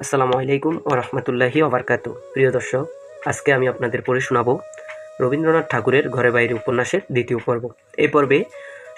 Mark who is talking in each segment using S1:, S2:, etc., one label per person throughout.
S1: আসসালামু আলাইকুম ও রহমতুল্লাহি ওবরকাতু। প্রিয় দর্শক, আজকে আমি আপনাদের পড়ে শোনাব রবীন্দ্রনাথ ঠাকুরের ঘরে বাইরে উপন্যাসের দ্বিতীয় পর্ব। এই পর্বে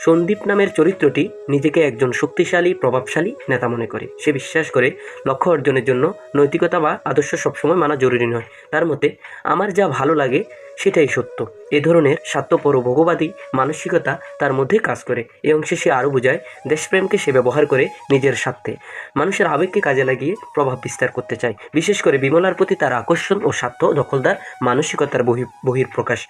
S1: সন্দীপ নামের চরিত্রটি নিজেকে একজন শক্তিশালী প্রভাবশালী নেতা মনে করে। সে বিশ্বাস করে লক্ষ্য অর্জনের জন্য নৈতিকতা বা আদর্শ সবসময় মানা জরুরি নয়। তার মতে আমার যা ভালো লাগে সেটাই সত্য। এ ধরনের স্বার্থপর ও ভোগবাদী মানসিকতা তার মধ্যে কাজ করে। এই অংশে সে আরও বোঝায় দেশপ্রেমকে সে ব্যবহার করে নিজের স্বার্থে, মানুষের আবেগকে কাজে লাগিয়ে প্রভাব বিস্তার করতে চায়। বিশেষ করে বিমলার প্রতি তার আকর্ষণ ও স্বার্থ দখলদার মানসিকতার বহির্প্রকাশ।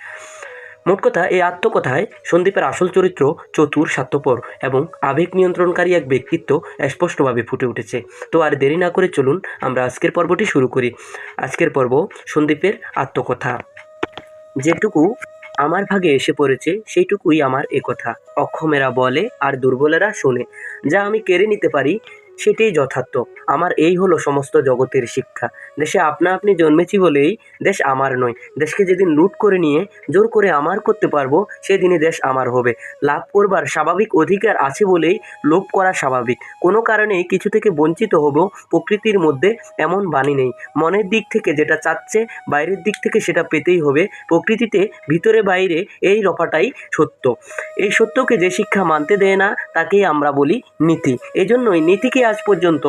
S1: মোট কথা, এই আত্মকথায় সন্দীপের আসল চরিত্র চতুর, স্বার্থপর এবং আবেগ নিয়ন্ত্রণকারী এক ব্যক্তিত্ব স্পষ্টভাবে ফুটে উঠেছে। তো আর দেরি না করে চলুন আমরা আজকের পর্বটি শুরু করি। আজকের পর্ব সন্দীপের আত্মকথা। যেটুকু আমার ভাগে এসে পড়েছে সেইটুকুই আমার এ কথা। অক্ষমেরা বলে আর দুর্বলেরা শোনে। যা আমি কেড়ে নিতে পারি সেটাই যথার্থ। আমার এই হলো সমস্ত জগতের শিক্ষা। দেশে আপনা আপনি জন্মেছি বলেই দেশ আমার নয়। দেশকে যেদিন লুট করে নিয়ে জোর করে আমার করতে পারবো সেদিনই দেশ আমার হবে। লাভ করবার স্বাভাবিক অধিকার আছে বলেই লোভ করা স্বাভাবিক। কোনো কারণেই কিছু থেকে বঞ্চিত হব, প্রকৃতির মধ্যে এমন বাণী নেই। মনের দিক থেকে যেটা চাচ্ছে বাইরের দিক থেকে সেটা পেতেই হবে। প্রকৃতিতে ভিতরে বাইরে এই রফাটাই সত্য। এই সত্যকে যে শিক্ষা মানতে দেয় না তাকেই আমরা বলি নীতি। এজন্যই নীতিকে আজ পর্যন্ত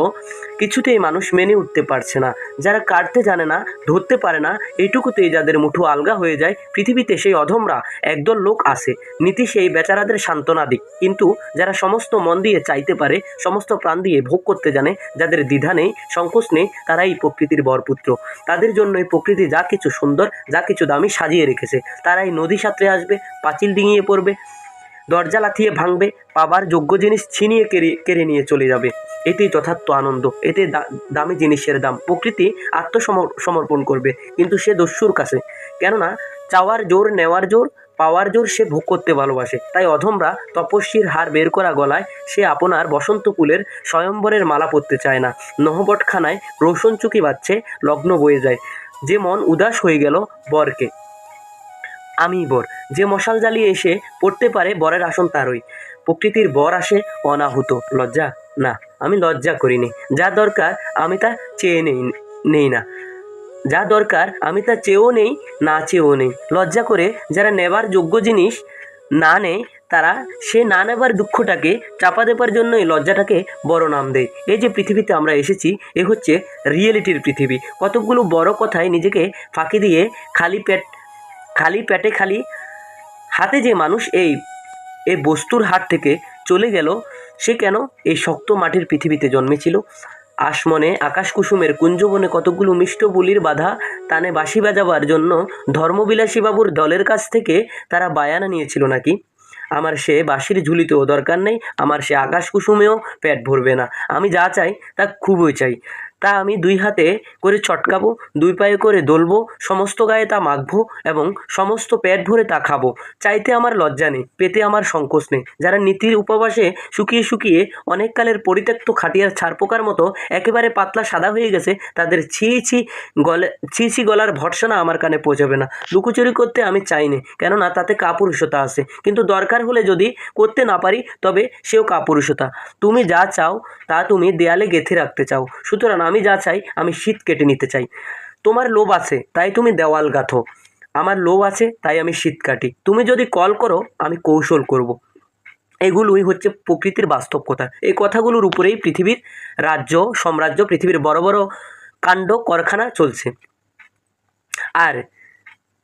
S1: কিছুতেই মানুষ মেনে উঠতে পারছে না। যারা কাটতে জানে না, ধরতে পারে না, এইটুকুতেই যাদের মুঠো আলগা হয়ে যায়, পৃথিবীতে সেই অধমরা একদল লোক আছে। নীতি সেই বেচারাদের সান্ত্বনা দিক। কিন্তু যারা সমস্ত মন দিয়ে চাইতে পারে, সমস্ত প্রাণ দিয়ে ভোগ করতে জানে, যাদের দ্বিধা নেই, সংকোচ নেই, তারাই প্রকৃতির বরপুত্র। তাদের জন্যই প্রকৃতি যা কিছু সুন্দর, যা কিছু দামি সাজিয়ে রেখেছে। তারাই নদী সাঁতরে আসবে, পাঁচিল ডিঙিয়ে পড়বে, দরজা লাথিয়ে ভাঙবে, পাবার যোগ্য জিনিস ছিনিয়ে কেড়ে নিয়ে চলে যাবে। এতেই যথার্থ আনন্দ, এতে দামি জিনিসের দাম। প্রকৃতি সমর্পণ করবে, কিন্তু সে দস্যুর কাছে। কেননা চাওয়ার জোর, নেওয়ার জোর, পাওয়ার জোর সে ভোগ করতে ভালোবাসে। তাই অধমরা তপস্বীর হার বের করা গলায় সে আপনার বসন্ত ফুলের স্বয়ম্বরের মালা পরতে চায় না। নহবটখানায় রৌশন চুকি বাজছে, লগ্ন বয়ে যায়। যে মন উদাস হয়ে গেল বরকে আমি বর, যে মশাল জ্বালিয়ে এসে পড়তে পারে বরের আসন তারই। প্রকৃতির বর আসে অনাহুত। লজ্জা? না, আমি লজ্জা করিনি। যা দরকার আমি তা চেয়ে নেই না। যা দরকার আমি তা চেয়েও নেই, না চেয়েও নেই। লজ্জা করে যারা নেবার যোগ্য জিনিস না নেয়, তারা সে না নেবার দুঃখটাকে চাপা দেবার জন্যই লজ্জাটাকে বড় নাম দেয়। এই যে পৃথিবীতে আমরা এসেছি, এ হচ্ছে রিয়েলিটির পৃথিবী। কতকগুলো বড় কথায় নিজেকে ফাঁকি দিয়ে খালি পেটে খালি হাতে যে মানুষ এই বস্তুর হাট থেকে চলে গেল, সে কেন এই শক্ত মাটির পৃথিবীতে জন্মেছিল? আসমনে আকাশ কুসুমের কুঞ্জবনে কতগুলো মিষ্ট বুলির বাধা তানে বাঁশি বাজাবার জন্য ধর্মবিলাসী বাবুর দলের কাছ থেকে তারা বায়ানা নিয়েছিল নাকি? আমার সে বাঁশির ঝুলিতেও দরকার নেই, আমার সে আকাশ কুসুমেও পেট ভরবে না। আমি যা চাই তা খুবই চাই, তা আমি দুই হাতে করে ছটকাবো, দুই পায়ে করে দোলবো, সমস্ত গায়ে তা মাখবো এবং সমস্ত পেট ভরে তা খাবো। চাইতে আমার লজ্জা নেই, পেতে আমার সংকোচ নেই। যারা নীতির উপবাসে শুকিয়ে শুকিয়ে অনেক কালের পরিত্যক্ত খাটিয়ার ছারপোকার মতো একেবারে পাতলা সাদা হয়ে গেছে, তাদের ছি গলার ভর্ৎসনা আমার কানে পৌঁছাবে না। লুকোচুরি করতে আমি চাইনি, কেননা তাতে কাপুরুষতা আছে। কিন্তু দরকার হলে যদি করতে না পারি, তবে সেও কাপুরুষতা। তুমি যা চাও তা তুমি দেয়ালে গেঁথে রাখতে চাও, সুতরাং আমি যা চাই আমি শীত কেটে নিতে চাই। তোমার লোভ আছে তাই তুমি দেওয়াল গাঁথো, আমার লোভ আছে তাই আমি শীত কাটি। তুমি যদি কল করো আমি কৌশল করব। এগুলোই হচ্ছে প্রকৃতির বাস্তব কথা। এই কথাগুলোর উপরেই পৃথিবীর রাজ্য, সাম্রাজ্য, পৃথিবীর বড় বড় কাণ্ড কারখানা চলছে। আর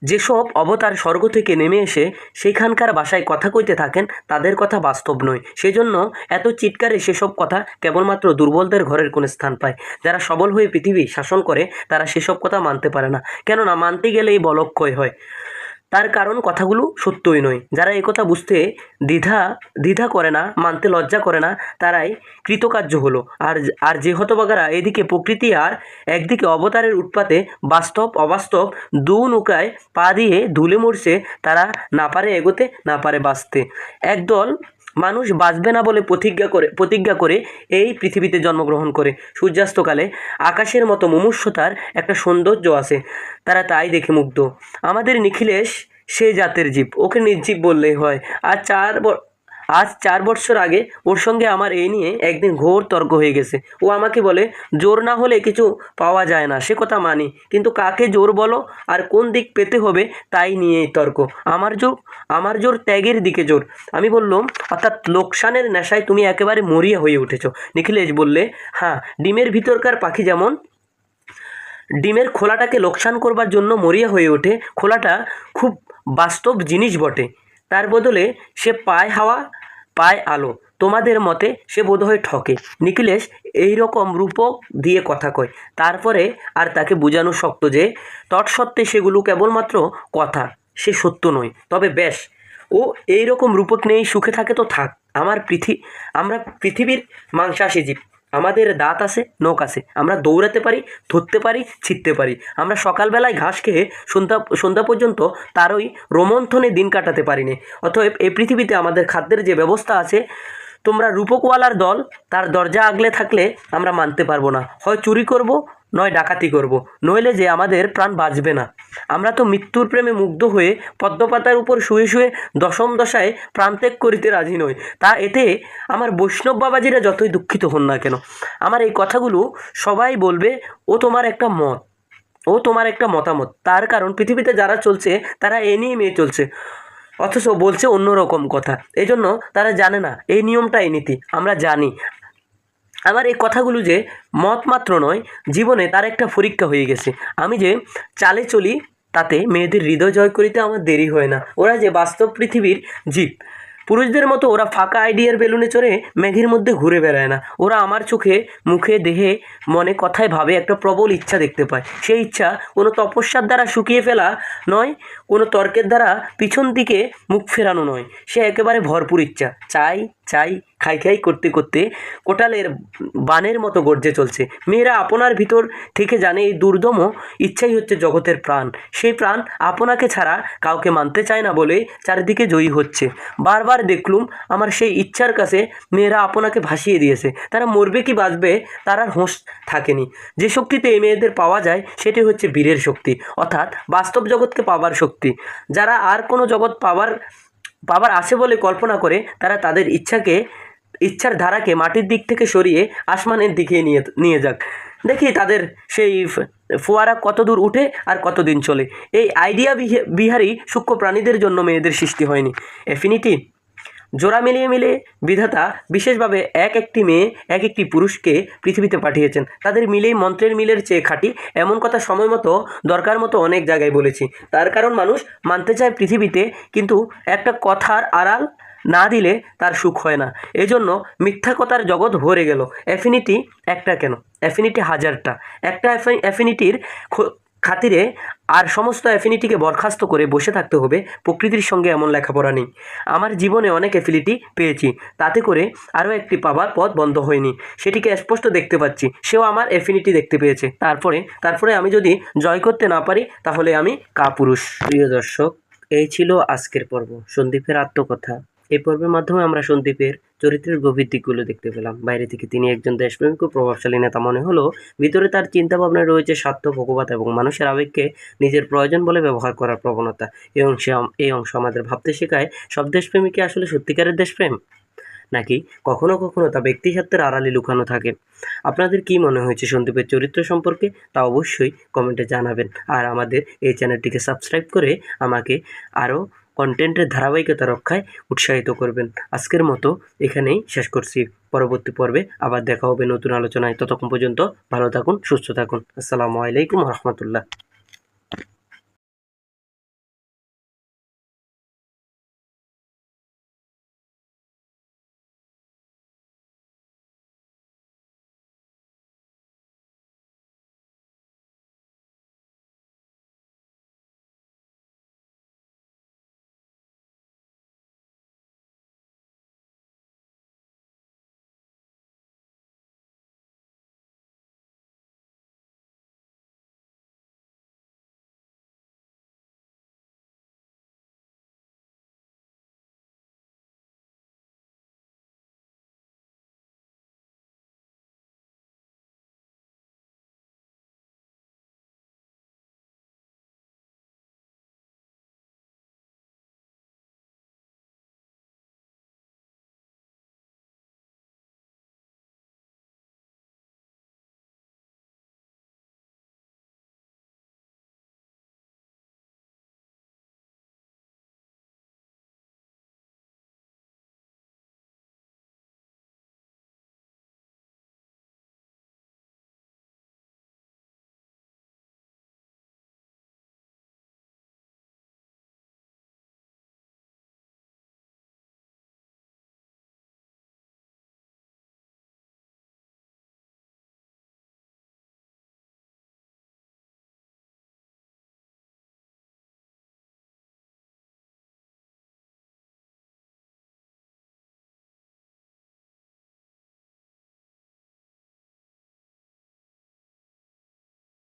S1: যেসব অবতার স্বর্গ থেকে নেমে এসে সেইখানকার ভাষায় কথা কইতে থাকেন, তাদের কথা বাস্তব নয়। সেজন্য এত চিৎকারে সেসব কথা কেবলমাত্র দুর্বলদের ঘরের কোণে স্থান পায়। যারা সবল হয়ে পৃথিবী শাসন করে তারা সেসব কথা মানতে পারে না, কেননা মানতে গেলেই বলক্ষয় হয়। তার কারণ কথাগুলো সত্যই নয়। যারা একথা বুঝতে দ্বিধা করে না, মানতে লজ্জা করে না, তারাই কৃতকার্য হলো। আর যে হতভাগারা এদিকে প্রকৃতি আর একদিকে অবতারের উৎপাতে বাস্তব অবাস্তব দু নৌকায় পা দিয়ে ধুলে মরছে, তারা না পারে এগোতে, না পারে বাঁচতে। একদল মানুষ বাঁচবে না বলে প্রতিজ্ঞা করে এই পৃথিবীতে জন্মগ্রহণ করে। সূর্যাস্তকালে আকাশের মতো মুমূর্ষতার একটা সৌন্দর্য আছে, তারা তাই দেখে মুগ্ধ। আমাদের নিখিলেশ সে জাতের জীব, ওকে নির্জীব বললেই হয়। আজ 4 বৎসর আগে ওর সঙ্গে আমার এই নিয়ে একদিন ঘোর তর্ক হয়ে গেছে। ও আমাকে বলে, জোর না হলে কিছু পাওয়া যায় না, সে কথা মানি, কিন্তু কাকে জোর বলো আর কোন দিক পেতে হবে তাই নিয়েই তর্ক। আমার জোর ত্যাগের দিকে জোর। আমি বললাম, অর্থাৎ লোকসানের নেশায় তুমি একেবারে মরিয়া হয়ে উঠেছো। নিখিলেশ বললে, হ্যাঁ, ডিমের ভিতরকার পাখি যেমন ডিমের খোলাটাকে লোকসান করবার জন্য মরিয়া হয়ে ওঠে, খোলাটা খুব বাস্তব জিনিস বটে। তার বদলে সে পায় হাওয়া, পায় আলো। তোমাদের মতে সে বোধহয় ঠকে। নিখিলেশ এই রকম রূপক দিয়ে কথা কয়। তারপরে আর তাকে বোঝানো শক্ত যে তৎসত্ত্বে সেগুলো কেবলমাত্র কথা, সে সত্য নয়। তবে বেশ, ও এই রকম রূপক নিয়েই সুখে থাকে তো থাক। আমরা পৃথিবীর মাংসাশী জীব। আমাদের দাঁত আছে, নখ আছে, আমরা দৌড়াতে পারি, ধরতে পারি, ছিঁড়তে পারি। আমরা সকালবেলায় ঘাস খেয়ে সন্ধ্যা পর্যন্ত তারই রোমন্থনে দিন কাটাতে পারি না। অতএব এই পৃথিবীতে আমাদের খাদ্যের যে ব্যবস্থা আছে, তোমরা রূপকওয়ালার দল তার দরজা আগলে থাকলে আমরা মানতে পারবো না। হয় চুরি করব, নয় ডাকাতি করব, নইলে যে আমাদের প্রাণ বাঁচবে না। আমরা তো মৃত্যুর প্রেমে মুগ্ধ হয়ে পদ্মপাতার উপর শুয়ে শুয়ে দশম দশায় প্রাণত্যাগ করিতে রাজি নয়। তা এতে আমার বৈষ্ণব বাবাজিরা যতই দুঃখিত হন না কেন, আমার এই কথাগুলো সবাই বলবে ও তোমার একটা মতামত। তার কারণ পৃথিবীতে যারা চলছে তারা এ নিয়ে মেয়ে চলছে, অথচ বলছে অন্য রকম কথা। এই জন্য তারা জানে না এই নিয়মটা, এই নীতি আমরা জানি। আমার এই কথাগুলো যে মত মাত্র নয়, জীবনে তার একটা পরীক্ষা হয়ে গেছে। আমি যে চালে চলি তাতে মেয়েদের হৃদয় জয় করিতে আমার দেরি হয় না। ওরা যে বাস্তব পৃথিবীর জীব, পুরুষদের মতো ওরা ফাঁকা আইডিয়ার বেলুনে চড়ে মেঘের মধ্যে ঘুরে বেড়ায় না। ওরা আমার চোখে, মুখে, দেহে, মনে, কথায়, ভাবে একটা প্রবল ইচ্ছা দেখতে পায়। সেই ইচ্ছা কোনো তপস্যার দ্বারা শুকিয়ে ফেলা নয়, কোনো তর্কের দ্বারা পিছন দিকে মুখ ফেরানো নয়। সে একেবারে ভরপুর ইচ্ছা। চাই চাই খাই খাই করতে করতে কোটালের বানের মতো গর্জে চলছে। মেয়েরা আপনার ভিতর থেকে জানে এই দুর্দম ইচ্ছাই হচ্ছে জগতের প্রাণ। সেই প্রাণ আপনাকে ছাড়া কাউকে মানতে চায় না বলে চারিদিকে জয়ী হচ্ছে। বারবার দেখলুম আমার সেই ইচ্ছার কাছে মেয়েরা আপনাকে ভাসিয়ে দিয়েছে। তারা মরবে কি বাঁচবে তার আর হোঁশ থাকেনি। যে শক্তিতে এই মেয়েদের পাওয়া যায় সেটি হচ্ছে বীরের শক্তি, অর্থাৎ বাস্তব জগৎকে পাবার শক্তি। যারা আর কোনো জগৎ পাবার আছে বলে কল্পনা করে, তারা তাদের ইচ্ছার ধারাকে মাটির দিক থেকে সরিয়ে আসমানের দিকে নিয়ে যাক। দেখি তাদের সেই ফোয়ারা কত দূর উঠে আর কতদিন চলে। এই আইডিয়া বিহারী সূক্ষ্ম প্রাণীদের জন্য মেয়েদের সৃষ্টি হয়নি। এফিনিটি জোড়া মিলিয়ে বিধাতা বিশেষভাবে এক একটি মেয়ে, এক একটি পুরুষকে পৃথিবীতে পাঠিয়েছেন। তাদের মিলেই মন্ত্রের মিলের চেয়ে খাঁটি, এমন কথা সময় মতো দরকার মতো অনেক জায়গায় বলেছি। তার কারণ মানুষ মানতে চায় পৃথিবীতে, কিন্তু একটা কথার আড়াল না দিলে তার সুখ হয় না। এজন্য মিথ্যা কথার জগৎ ভরে গেল। অ্যাফিনিটি একটা কেন, অ্যাফিনিটি হাজারটা। একটা অ্যাফিনিটির খাতিরে আর সমস্ত অ্যাফিনিটিকে বরখাস্ত করে বসে থাকতে হবে, প্রকৃতির সঙ্গে এমন লেখাপড়া নেই। আমার জীবনে অনেক অ্যাফিনিটি পেয়েছি, তাতে করে আরও একটি পাবার পথ বন্ধ হয়নি। সেটিকে স্পষ্ট দেখতে পাচ্ছি, সেও আমার অ্যাফিনিটি দেখতে পেয়েছে। তারপরে আমি যদি জয় করতে না পারি তাহলে আমি কাপুরুষ। প্রিয় দর্শক, এই ছিল আজকের পর্ব, সন্দীপের আত্মকথা। এই পর্বের মাধ্যমে আমরা সন্দীপের চরিত্রের গভীর দিকগুলো দেখতে পেলাম। বাইরে থেকে তিনি একজন দেশপ্রেমিক ও প্রভাবশালী নেতা মনে হলো, ভিতরে তার চিন্তাভাবনায় রয়েছে স্বার্থ, পক্ষপাত এবং মানুষের আবেগকে নিজের প্রয়োজন বলে ব্যবহার করার প্রবণতা। এই অংশ আমাদের ভাবতে শেখায়, সব দেশপ্রেমিকই আসলে সত্যিকারের দেশপ্রেম, নাকি কখনো কখনো তা ব্যক্তিস্বার্থের আড়ালে লুকানো থাকে। আপনাদের কি মনে হয়েছে সন্দীপের চরিত্র সম্পর্কে, তা অবশ্যই কমেন্টে জানাবেন। আর আমাদের এই চ্যানেলটিকে সাবস্ক্রাইব করে আমাকে আরও কন্টেন্টের ধারাবাহিকতা রক্ষায় উৎসাহিত করবেন। আজকের মতো এখানেই শেষ করছি। পরবর্তী পর্বে আবার দেখা হবে নতুন আলোচনায়। ততক্ষণ পর্যন্ত ভালো থাকুন, সুস্থ থাকুন। আসসালামু আলাইকুম রহমতুল্লাহ।